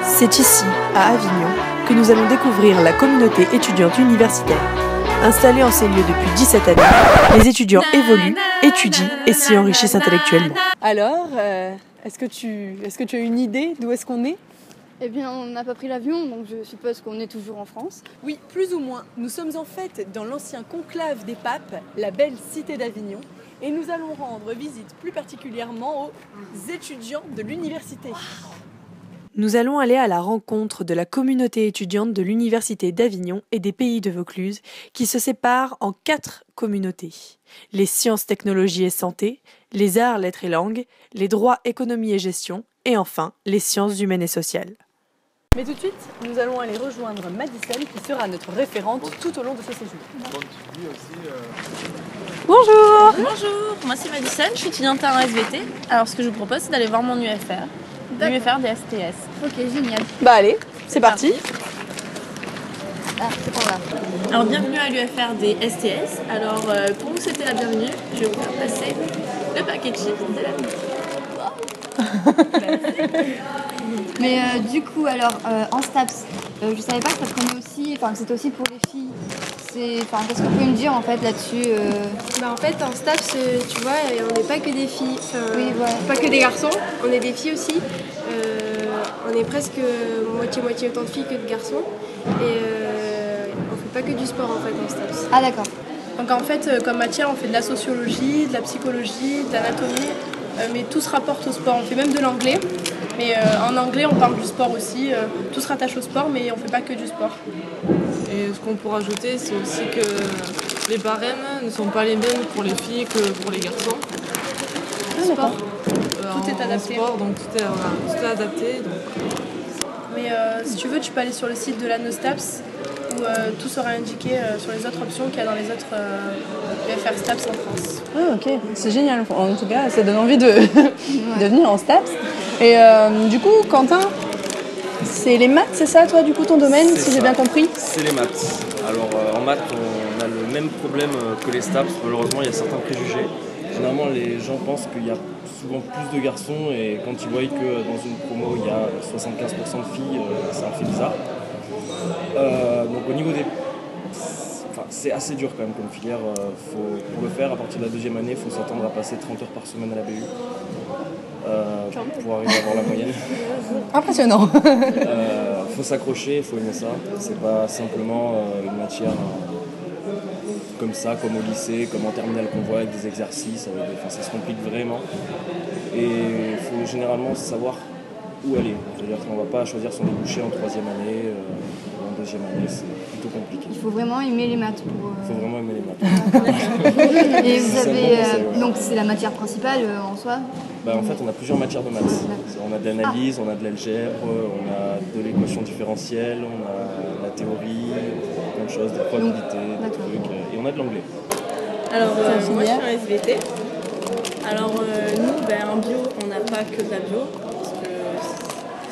C'est ici, à Avignon, que nous allons découvrir la communauté étudiante universitaire. Installée en ces lieux depuis 17 années, les étudiants évoluent, étudient et s'y enrichissent intellectuellement. Alors, est-ce que tu as une idée d'où est-ce qu'on est ? Eh bien, on n'a pas pris l'avion, donc je suppose qu'on est toujours en France. Oui, plus ou moins. Nous sommes en fait dans l'ancien conclave des papes, la belle cité d'Avignon, et nous allons rendre visite plus particulièrement aux étudiants de l'université. Nous allons aller à la rencontre de la communauté étudiante de l'université d'Avignon et des Pays de Vaucluse, qui se séparent en 4 communautés. Les sciences, technologies et santé, les arts, lettres et langues, les droits, économie et gestion, et enfin les sciences humaines et sociales. Mais tout de suite, nous allons aller rejoindre Madison qui sera notre référente tout au long de ce séjour. Bonjour. Bonjour, moi c'est Madison, je suis étudiante en SVT. Alors ce que je vous propose c'est d'aller voir mon UFR, l'UFR des STS. Ok, génial. Bah allez, c'est parti. Ah, c'est par là. Alors bienvenue à l'UFR des STS. Alors pour vous souhaiter la bienvenue, je vais vous faire passer le paquet de chips de la Mais du coup, alors, en STAPS, je savais pas que ça prenait aussi, enfin que c'était aussi pour les filles. Qu'est-ce que vous pouvez me dire en fait là-dessus En fait, en STAPS, tu vois, on n'est pas que des filles, Oui, ouais. pas que des garçons, on est des filles aussi. On est presque moitié-moitié autant de filles que de garçons. Et on fait pas que du sport en fait en STAPS. Ah d'accord. Donc en fait, comme matière, on fait de la sociologie, de la psychologie, de l'anatomie, mais tout se rapporte au sport. On fait même de l'anglais, mais en anglais, on parle du sport aussi. Tout se rattache au sport, mais on fait pas que du sport. Et ce qu'on pourrait ajouter, c'est aussi que les barèmes ne sont pas les mêmes pour les filles que pour les garçons. Sport. Tout est adapté. Sport, donc tout est adapté. Donc. Mais si tu veux, tu peux aller sur le site de l'ANOSTAPS où tout sera indiqué sur les autres options qu'il y a dans les autres UFR STAPS en France. Ah ok, c'est génial. En tout cas, ça donne envie de venir en STAPS. Et du coup, Quentin, c'est les maths, c'est ça toi du coup ton domaine, si j'ai bien compris ? C'est les maths. Alors en maths, on a le même problème que les STAPS. Malheureusement, il y a certains préjugés. Généralement, les gens pensent qu'il y a souvent plus de garçons et quand ils voient que dans une promo, il y a 75% de filles, c'est un fait bizarre. Donc au niveau des... c'est assez dur quand même comme filière. Pour le faire, à partir de la 2e année, il faut s'attendre à passer 30 heures par semaine à la BU. Pour arriver à avoir la moyenne. Impressionnant. Faut s'accrocher, il faut aimer ça. C'est pas simplement une matière comme ça, comme au lycée, comme en terminale qu'on voit avec des exercices. Ça se complique vraiment. Et il faut généralement savoir où aller. C'est-à-dire qu'on ne va pas choisir son débouché en 3e année ou en 2e année, c'est plutôt compliqué. Il faut vraiment aimer les maths pour... Il faut vraiment aimer les maths. Et vous C'est avez... bon conseil, ouais. Donc c'est la matière principale en soi. En fait, on a plusieurs matières de maths. On a de l'analyse, on a de l'algèbre, on a de l'équation différentielle, on a la théorie, plein de choses, des probabilités, des trucs, et on a de l'anglais. Alors moi je suis en SVT. Alors nous, en bio, on n'a pas que de la bio, parce que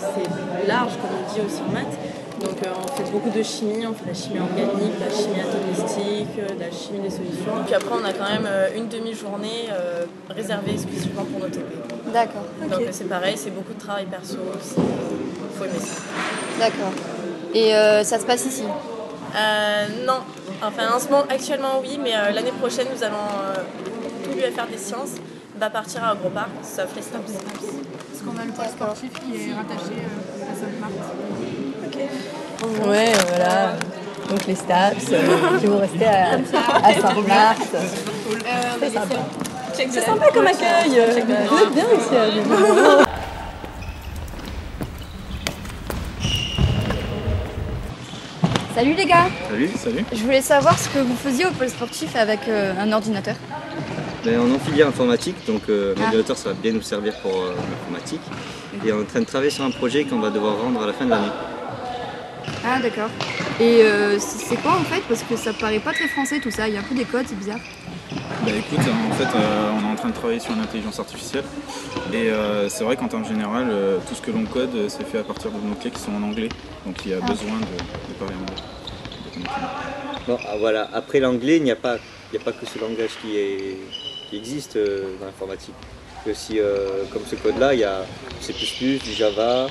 c'est large comme on dit aussi en maths. Donc on fait beaucoup de chimie, on fait de la chimie organique, de la chimie atomistique, de la chimie des solutions. Puis après on a quand même une demi-journée réservée exclusivement pour nos TP. D'accord. Donc c'est pareil, c'est beaucoup de travail perso, faut aimer ça. D'accord. Et ça se passe ici ? Non, enfin en ce moment, actuellement oui, mais l'année prochaine nous allons tout l'UFR des sciences va partir à Agropart, sauf les STAPS. Parce qu'on a le pôle sportif qui est rattaché à Sainte-Marthe. Ouais, voilà. Donc les STAPS, qui vont rester à Sainte-Marthe. C'est sympa. C'est sympa comme accueil. Vous êtes bien ici à Avignon. Salut les gars. Salut. Je voulais savoir ce que vous faisiez au pôle sportif avec un ordinateur. On est en filière informatique, donc l'ordinateur ça va bien nous servir pour l'informatique. Et on est en train de travailler sur un projet qu'on va devoir rendre à la fin de l'année. Ah d'accord. Et c'est quoi en fait? Parce que ça paraît pas très français tout ça, il y a un peu des codes, c'est bizarre. Écoute, en fait on est en train de travailler sur l'intelligence artificielle et c'est vrai qu'en termes général, tout ce que l'on code c'est fait à partir de mots-clés qui sont en anglais, donc il y a besoin de parler anglais. Bon, voilà. Après l'anglais, il n'y a pas que ce langage qui existe dans l'informatique. Aussi, comme ce code-là, il y a C++, du Java,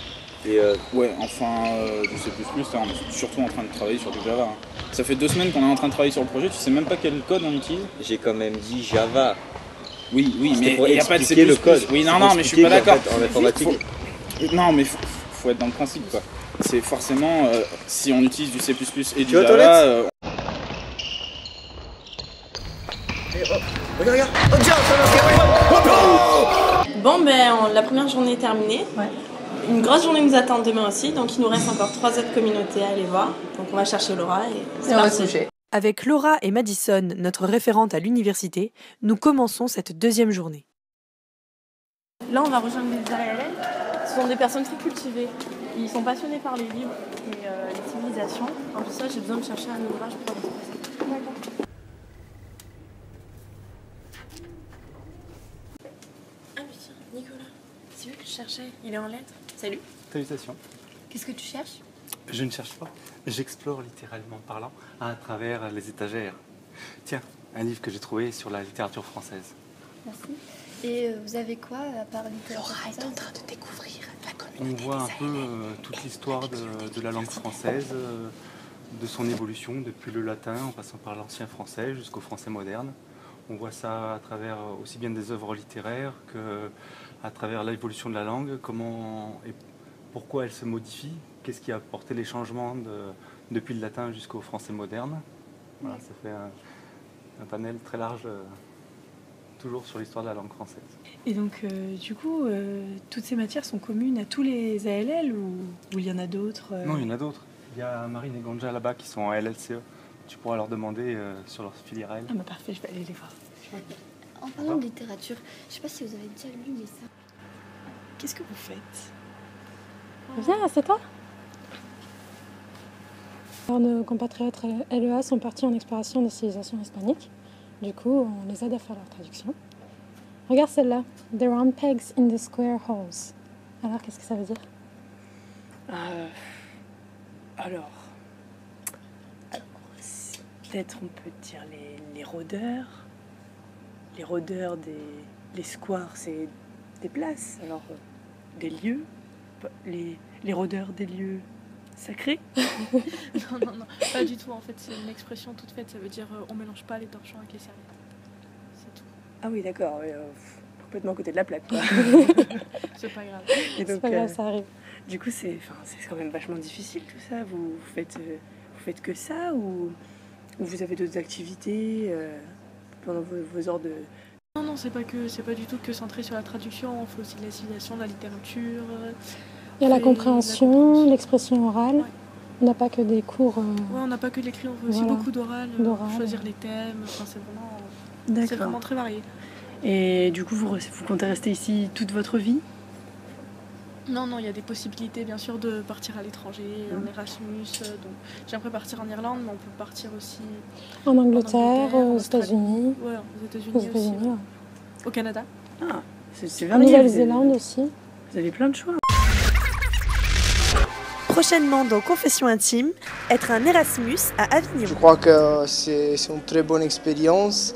Et Ouais, enfin, du C++, là, on est surtout en train de travailler sur du Java. Hein. Ça fait 2 semaines qu'on est en train de travailler sur le projet, tu sais même pas quel code on utilise? j'ai quand même dit Java. Oui, C'était mais pour il n'y a pas de C++. expliquer le code. Oui, C'est non, pour mais je suis pas expliquer qu'en d'accord. fait, en informatique, Non, mais faut être dans le principe, quoi. C'est forcément, si on utilise du C++ et du Tu vas aux Java... toilettes Regarde, Bon, ben, la première journée est terminée. Ouais. Une grosse journée nous attend demain aussi, donc il nous reste encore 3 autres communautés à aller voir. Donc on va chercher Laura et c'est on va parti. se coucher. Avec Laura et Madison, notre référente à l'université, nous commençons cette deuxième journée. Là, on va rejoindre les ALL. Ce sont des personnes très cultivées. Ils sont passionnés par les livres et les civilisations. En plus, ça, j'ai besoin de chercher un ouvrage pour l'expresser. D'accord. Ah, mais tiens, Nicolas, c'est lui que je cherchais. Il est en lettres. Salut. Salutations. Qu'est-ce que tu cherches? Je ne cherche pas, j'explore littéralement parlant à travers les étagères. Tiens, un livre que j'ai trouvé sur la littérature française. Merci. Et vous avez quoi à part littérature française? Laura est en train de découvrir la On communauté. voit un peu toute l'histoire de la langue française, de son évolution depuis le latin en passant par l'ancien français jusqu'au français moderne. On voit ça à travers aussi bien des œuvres littéraires qu'à travers l'évolution de la langue, comment et pourquoi elle se modifie, qu'est-ce qui a apporté les changements depuis le latin jusqu'au français moderne. Voilà, ça fait un panel très large, toujours sur l'histoire de la langue française. Et donc, du coup, toutes ces matières sont communes à tous les ALL ou il y en a d'autres Non, il y en a d'autres. Il y a Marine et Ganja là-bas qui sont en LLCE. Tu pourras leur demander sur leur filière à elles. Ah bah parfait, je vais aller les voir. En parlant de littérature, je sais pas si vous avez déjà lu, mais ça... Qu'est-ce que vous faites? Viens, assieds-toi. Alors, nos compatriotes LEA sont partis en exploration des civilisations hispaniques. Du coup, on les aide à faire leur traduction. Regarde celle-là. The round pegs in the square holes. Alors, qu'est-ce que ça veut dire? Alors, peut-être on peut dire les rôdeurs. Les rôdeurs des squares, c'est des places, alors des lieux. Les rôdeurs des lieux sacrés. Non, pas du tout. En fait, c'est une expression toute faite. Ça veut dire on mélange pas les torchons avec les serviettes. C'est tout. Ah oui, d'accord. Complètement à côté de la plaque, quoi. C'est pas grave. Et donc, C'est pas grave, ça arrive. Du coup, c'est quand même vachement difficile tout ça. Vous faites que ça ou vous avez d'autres activités pendant vos heures de... Non, c'est pas du tout que centré sur la traduction. On fait aussi de la civilisation, de la littérature. Il y a la compréhension, l'expression orale. Ouais. On n'a pas que des cours... Ouais, on n'a pas que de l'écrit, on fait aussi voilà. beaucoup d'oral, choisir les thèmes. Enfin, c'est vraiment très varié. Et du coup, vous comptez rester ici toute votre vie? Non, il y a des possibilités bien sûr de partir à l'étranger, en Erasmus. Donc j'aimerais partir en Irlande, mais on peut partir aussi En Angleterre, en aux Australie. États-Unis. Ouais, aux États-Unis Aux aussi. États-Unis, ouais. Au Canada. Ah, c'est En varié. Nouvelle-Zélande aussi. Vous avez plein de choix. Prochainement dans Confession intime, être un Erasmus à Avignon. Je crois que c'est une très bonne expérience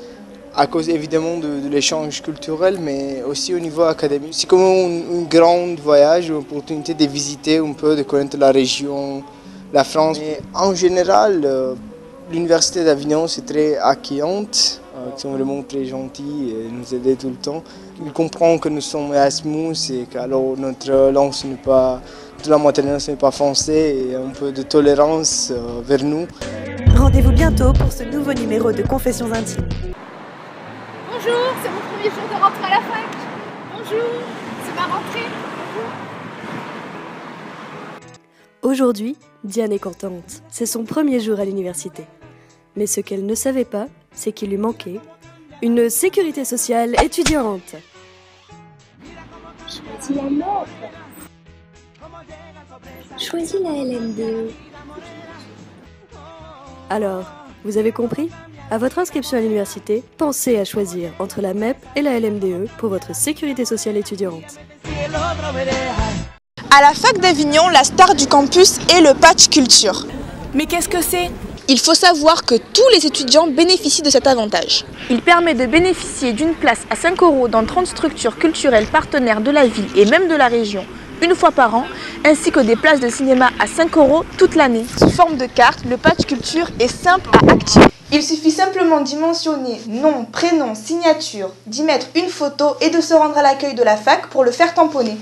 à cause évidemment de l'échange culturel, mais aussi au niveau académique. C'est comme un grand voyage, une opportunité de visiter un peu, de connaître la région, la France. Mais en général, l'université d'Avignon c'est très accueillante, ils sont vraiment très gentils et nous aident tout le temps. Ils comprennent que nous sommes Erasmus et que alors notre langue ce n'est pas... La maternelle, ce n'est pas français et un peu de tolérance vers nous. Rendez-vous bientôt pour ce nouveau numéro de Confessions intimes. Bonjour, c'est mon premier jour de rentrée à la fac. Bonjour, c'est ma rentrée. Aujourd'hui, Diane est contente. C'est son premier jour à l'université. Mais ce qu'elle ne savait pas, c'est qu'il lui manquait une sécurité sociale étudiante. Choisis la note. Choisis la LMDE. Alors, vous avez compris? À votre inscription à l'université, pensez à choisir entre la MEP et la LMDE pour votre sécurité sociale étudiante. À la fac d'Avignon, la star du campus est le patch culture. Mais qu'est-ce que c'est? Il faut savoir que tous les étudiants bénéficient de cet avantage. Il permet de bénéficier d'une place à 5 € dans 30 structures culturelles partenaires de la ville et même de la région, une fois par an, ainsi que des places de cinéma à 5 € toute l'année. Sous forme de carte, le patch culture est simple à activer. Il suffit simplement d'y mentionner nom, prénom, signature, d'y mettre une photo et de se rendre à l'accueil de la fac pour le faire tamponner.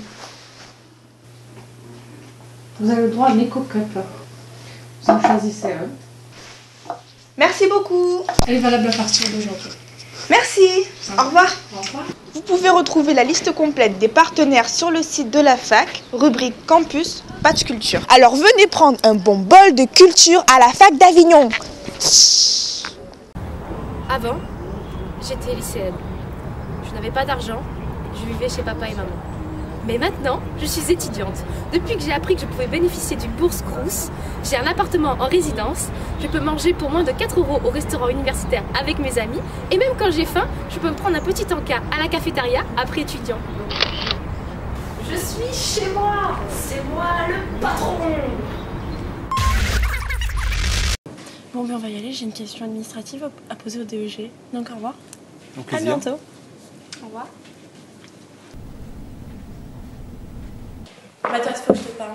Vous avez le droit à l'éco-cup. Vous en choisissez un. Merci beaucoup. Elle est valable à partir d'aujourd'hui. Merci. Au revoir. Au revoir. Vous pouvez retrouver la liste complète des partenaires sur le site de la fac, rubrique campus, patch culture. Alors venez prendre un bon bol de culture à la fac d'Avignon. Avant, j'étais lycéenne. Je n'avais pas d'argent, je vivais chez papa et maman. Mais maintenant, je suis étudiante. Depuis que j'ai appris que je pouvais bénéficier d'une bourse Crous, j'ai un appartement en résidence, je peux manger pour moins de 4 € au restaurant universitaire avec mes amis, et même quand j'ai faim, je peux me prendre un petit encas à la cafétéria après étudiant. Je suis chez moi, c'est moi le patron. Bon, ben on va y aller, j'ai une question administrative à poser au DEG. Donc au revoir. Au À plaisir. bientôt. Au revoir. Mathias, faut que je te parle.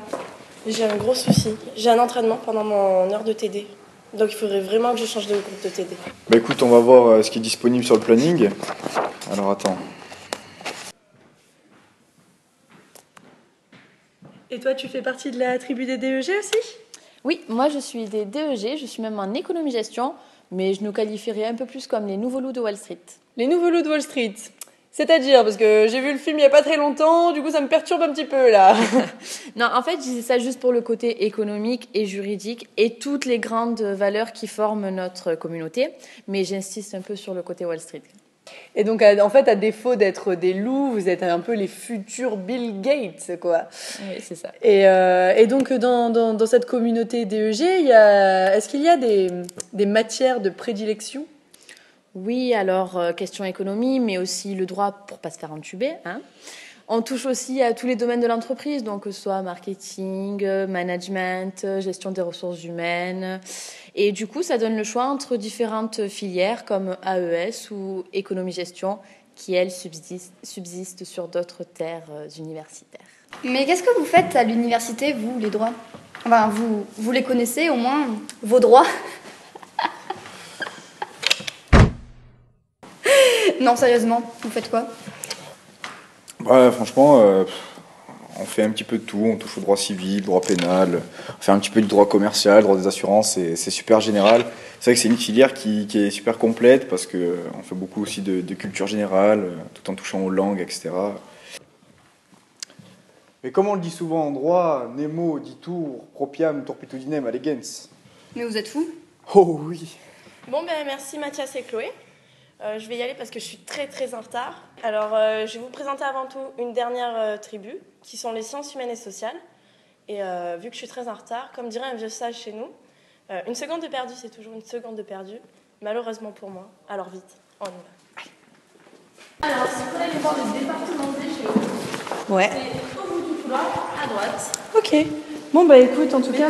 J'ai un gros souci. J'ai un entraînement pendant mon heure de TD. Donc il faudrait vraiment que je change de groupe de TD. Bah écoute, on va voir ce qui est disponible sur le planning. Alors attends. Et toi, tu fais partie de la tribu des DEG aussi? Oui, moi je suis des DEG, je suis même en économie-gestion, mais je nous qualifierais un peu plus comme les nouveaux loups de Wall Street. Les nouveaux loups de Wall Street. C'est-à-dire, parce que j'ai vu le film il n'y a pas très longtemps, du coup ça me perturbe un petit peu là. Non, en fait, je disais ça juste pour le côté économique et juridique et toutes les grandes valeurs qui forment notre communauté, mais j'insiste un peu sur le côté Wall Street. Et donc, en fait, à défaut d'être des loups, vous êtes un peu les futurs Bill Gates, quoi. Oui, c'est ça. Et donc, dans cette communauté DEG, est-ce qu'il y a des matières de prédilection? Oui, alors, question économie, mais aussi le droit pour pas se faire entuber, hein. On touche aussi à tous les domaines de l'entreprise, donc que ce soit marketing, management, gestion des ressources humaines. Et du coup, ça donne le choix entre différentes filières comme AES ou économie-gestion qui, elles, subsistent sur d'autres terres universitaires. Mais qu'est-ce que vous faites à l'université, vous, les droits? Enfin, vous les connaissez au moins, vos droits? Non, sérieusement, vous faites quoi? Ouais, franchement, on fait un petit peu de tout. On touche au droit civil, droit pénal, on fait un petit peu du droit commercial, droit des assurances, c'est super général. C'est vrai que c'est une filière qui est super complète parce qu'on fait beaucoup aussi de culture générale, tout en touchant aux langues, etc. Mais comme on le dit souvent en droit, nemo, ditur, propiam, turpitudinem, allegens. Mais vous êtes fous? Oh oui. Bon, ben merci Mathias et Chloé. Je vais y aller parce que je suis très en retard. Alors, je vais vous présenter avant tout une dernière tribu, qui sont les sciences humaines et sociales. Et vu que je suis très en retard, comme dirait un vieux sage chez nous, une seconde de perdu, c'est toujours une seconde de perdu, malheureusement pour moi. Alors vite, on y va. Alors, si vous voulez aller voir le département des géos, Ouais. c'est au bout du couloir, à droite. Ok. Bon, bah écoute, en tout cas,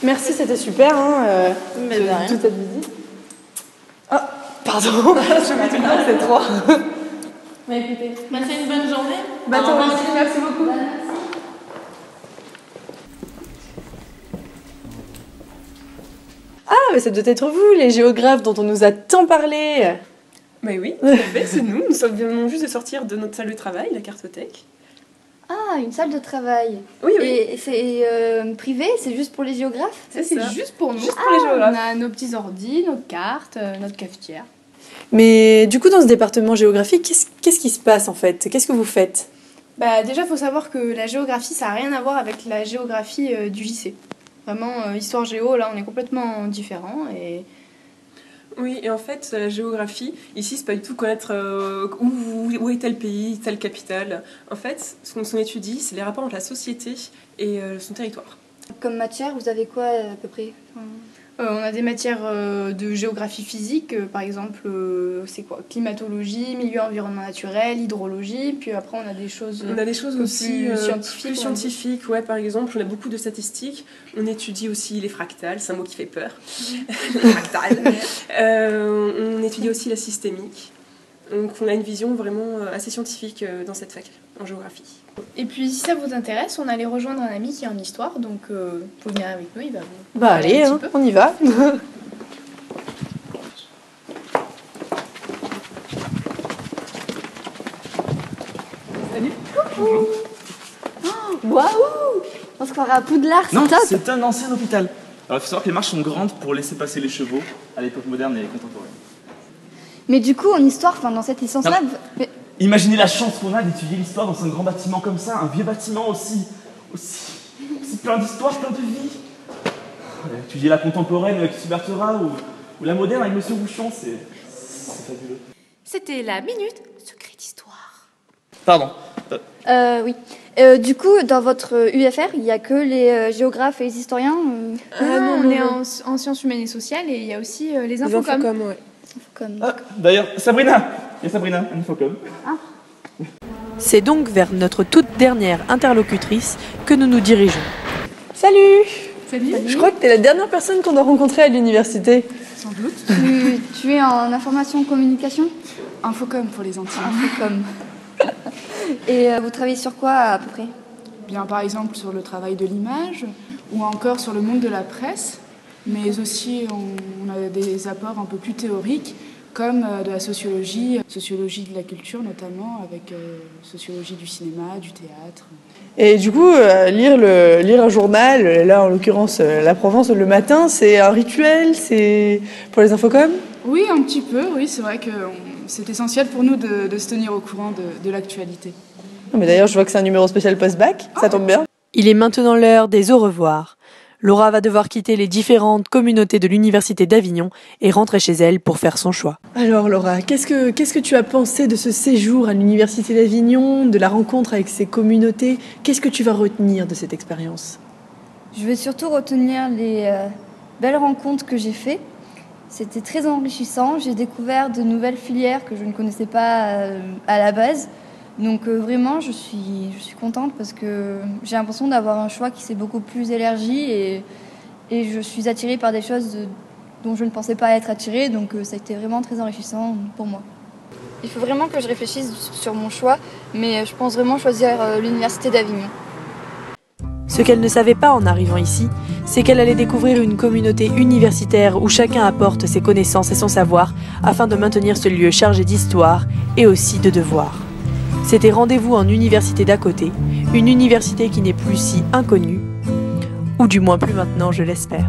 merci, c'était super. Hein, Mais de rien. toute cette visite. Ah, pardon, c'est trop. Mais écoutez, passez une bonne journée. Bah, toi aussi, merci beaucoup. Ah, mais ça doit être vous, les géographes dont on nous a tant parlé. Mais oui, tout à fait, c'est nous. Nous venons juste de sortir de notre salle de travail, la cartothèque. Ah, une salle de travail. Oui, oui. Et c'est privé, c'est juste pour les géographes? C'est C'est ça. juste pour nous. Juste pour les géographes. On a nos petits ordis, nos cartes, notre cafetière. Mais du coup, dans ce département géographique, qu'est-ce qui se passe en fait? Qu'est-ce que vous faites? Bah, déjà, il faut savoir que la géographie, ça n'a rien à voir avec la géographie du lycée. Vraiment, histoire géo, là, on est complètement différents. Et... Oui, et en fait, la géographie, ici, c'est pas du tout connaître où est tel pays, telle capitale. En fait, ce qu'on étudie, c'est les rapports entre la société et son territoire. Comme matière, vous avez quoi à peu près? On a des matières de géographie physique, par exemple, c'est quoi? Climatologie, milieu environnement naturel, hydrologie, puis après on a des choses, aussi scientifiques. plus scientifiques, ouais, par exemple, on a beaucoup de statistiques. On étudie aussi les fractales, c'est un mot qui fait peur. Les fractales. On étudie aussi la systémique. Donc on a une vision vraiment assez scientifique dans cette fac, en géographie. Et puis si ça vous intéresse, on allait rejoindre un ami qui est en histoire, donc vous pouvez venir avec nous, il va vous... Bah allez, hein, on y va. Salut. Coucou. Waouh, on se croirait à Poudlard, c'est Non, top. c'est un ancien hôpital. Alors il faut savoir que les marches sont grandes pour laisser passer les chevaux à l'époque moderne et contemporaine. Mais du coup, en histoire, enfin dans cette licence-là... Imaginez la chance qu'on a d'étudier l'histoire dans un grand bâtiment comme ça, un vieux bâtiment aussi plein d'histoire, plein de vie. Étudier la contemporaine avec Subertera ou la moderne avec Monsieur Rouchon, c'est fabuleux. C'était la minute secret d'histoire. Pardon. Oui. Du coup, dans votre UFR, il n'y a que les géographes et les historiens Non, on est en sciences humaines et sociales et il y a aussi les infocom. D'ailleurs, Sabrina, il y a Sabrina, Infocom. C'est donc vers notre toute dernière interlocutrice que nous nous dirigeons. Salut. Salut. Je crois que tu es la dernière personne qu'on doit rencontrer à l'université. Sans doute. Tu es en information communication? Infocom pour les intimes. Infocom. Et vous travaillez sur quoi à peu près? Bien, par exemple sur le travail de l'image ou encore sur le monde de la presse, mais aussi on a des apports un peu plus théoriques comme de la sociologie de la culture notamment, avec sociologie du cinéma, du théâtre. Et du coup, lire un journal, là en l'occurrence La Provence le matin, c'est un rituel, c'est pour les infocom? Oui, un petit peu, oui, c'est vrai que c'est essentiel pour nous de se tenir au courant de l'actualité. Mais d'ailleurs, je vois que c'est un numéro spécial post-bac, ça tombe bien. Il est maintenant l'heure des au revoir. Laura va devoir quitter les différentes communautés de l'Université d'Avignon et rentrer chez elle pour faire son choix. Alors Laura, qu'est-ce que tu as pensé de ce séjour à l'Université d'Avignon, de la rencontre avec ces communautés? Qu'est-ce que tu vas retenir de cette expérience? Je vais surtout retenir les belles rencontres que j'ai faites. C'était très enrichissant. J'ai découvert de nouvelles filières que je ne connaissais pas à la base. Donc vraiment, je suis contente parce que j'ai l'impression d'avoir un choix qui s'est beaucoup plus élargi et je suis attirée par des choses dont je ne pensais pas être attirée. Donc ça a été vraiment très enrichissant pour moi. Il faut vraiment que je réfléchisse sur mon choix, mais je pense vraiment choisir l'Université d'Avignon. Ce qu'elle ne savait pas en arrivant ici, c'est qu'elle allait découvrir une communauté universitaire où chacun apporte ses connaissances et son savoir afin de maintenir ce lieu chargé d'histoire et aussi de devoirs. C'était rendez-vous en université d'à côté, une université qui n'est plus si inconnue, ou du moins plus maintenant, je l'espère.